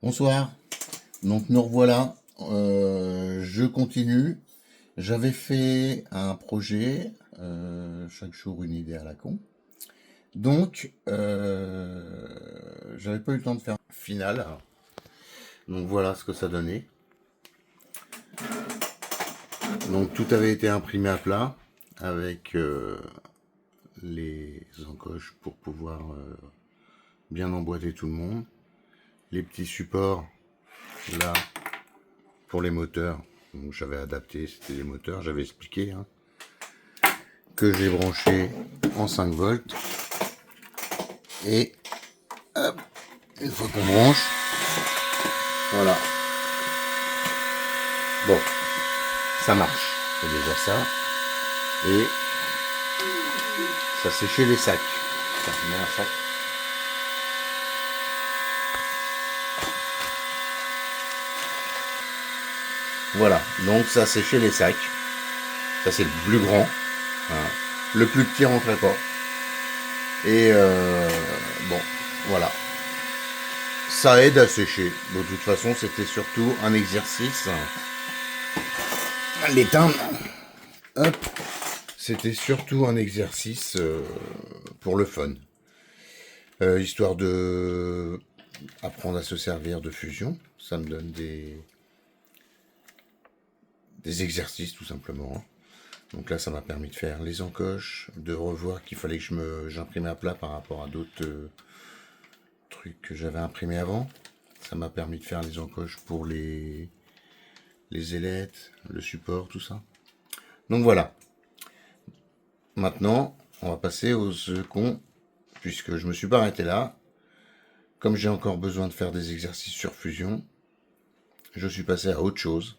Bonsoir, donc nous revoilà, je continue. J'avais fait un projet, chaque jour une idée à la con. Donc, j'avais pas eu le temps de faire un final. Donc voilà ce que ça donnait. Donc tout avait été imprimé à plat avec les encoches pour pouvoir bien emboîter tout le monde. Les petits supports là pour les moteurs. Donc j'avais adapté, c'était les moteurs, j'avais expliqué que j'ai branché en 5 volts. Et hop, une fois qu'on branche, voilà. Bon, ça marche, c'est déjà ça. Et ça séchait les sacs. Ça met un sac. Voilà, donc ça séchait les sacs. Ça c'est le plus grand. Voilà. Le plus petit rentrait pas. Et bon, voilà. Ça aide à sécher. De toute façon, c'était surtout un exercice. L'éteindre. Hop. C'était surtout un exercice pour le fun. Histoire de apprendre à se servir de fusion. Ça me donne des exercices tout simplement. Donc là, ça m'a permis de faire les encoches, de revoir qu'il fallait que j'imprime à plat par rapport à d'autres trucs que j'avais imprimés avant. Ça m'a permis de faire les encoches pour les ailettes, le support, tout ça. Donc voilà. Maintenant, on va passer aux second, puisque je me suis pas arrêté là. Comme j'ai encore besoin de faire des exercices sur fusion, je suis passé à autre chose.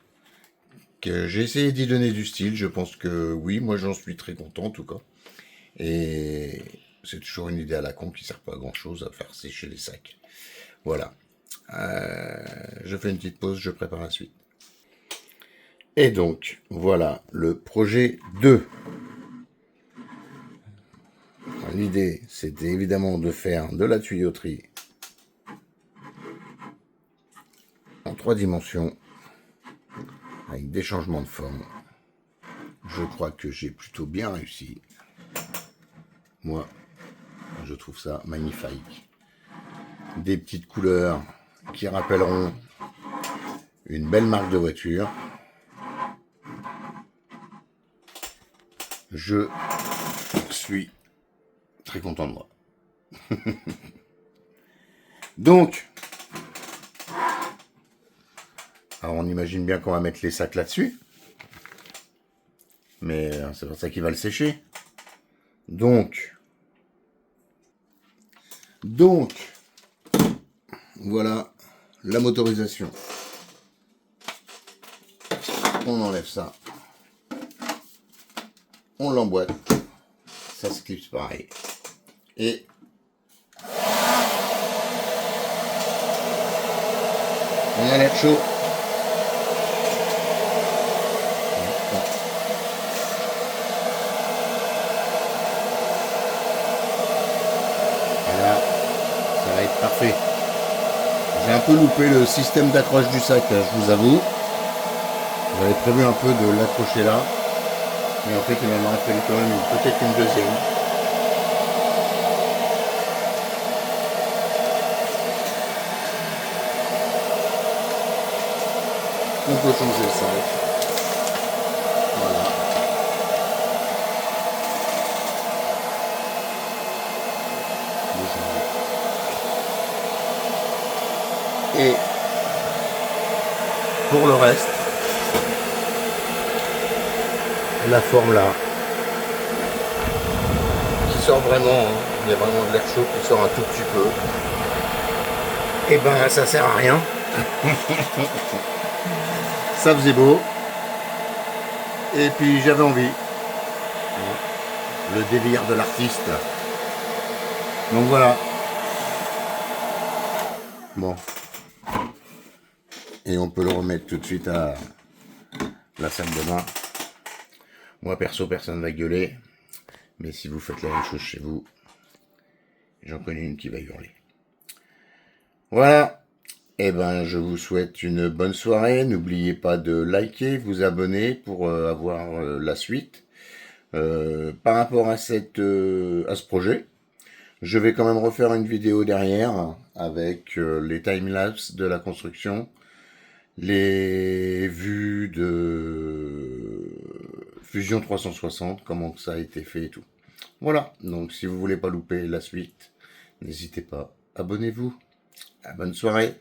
Que j'ai essayé d'y donner du style. Je pense que oui, moi j'en suis très content en tout cas. Et c'est toujours une idée à la con qui sert pas à grand chose à faire sécher les sacs. Voilà. Je fais une petite pause, je prépare la suite. Et donc, voilà le projet 2. L'idée, c'était évidemment de faire de la tuyauterie en 3 dimensions avec des changements de forme. Je crois que j'ai plutôt bien réussi. Moi, je trouve ça magnifique. Des petites couleurs qui rappelleront une belle marque de voiture. Je suis très content de moi. Donc, alors on imagine bien qu'on va mettre les sacs là-dessus. Mais c'est pour ça qu'il va le sécher. Donc, voilà la motorisation. On enlève ça. On l'emboîte. Ça se clipse pareil. Et on a l'air chaud. Voilà, ça va être parfait. J'ai un peu loupé le système d'accroche du sac, je vous avoue. J'avais prévu un peu de l'accrocher là. Mais en fait, il m'en aurait fallu quand même peut-être une deuxième. On peut changer le sac. Voilà. Et pour le reste, la forme là, qui sort vraiment, il y a vraiment de l'air chaud qui sort un tout petit peu. Et ben ça sert à rien. Ça faisait beau. Et puis j'avais envie. Le délire de l'artiste. Donc voilà. Bon. Et on peut le remettre tout de suite à la salle de bain. Moi perso, personne ne va gueuler. Mais si vous faites la même chose chez vous, j'en connais une qui va hurler. Voilà. Eh ben, je vous souhaite une bonne soirée. N'oubliez pas de liker, vous abonner pour avoir la suite. Par rapport à à ce projet, je vais quand même refaire une vidéo derrière avec les timelapses de la construction, les vues de Fusion 360, comment ça a été fait et tout. Voilà, donc si vous voulez pas louper la suite, n'hésitez pas, abonnez-vous. Bonne soirée.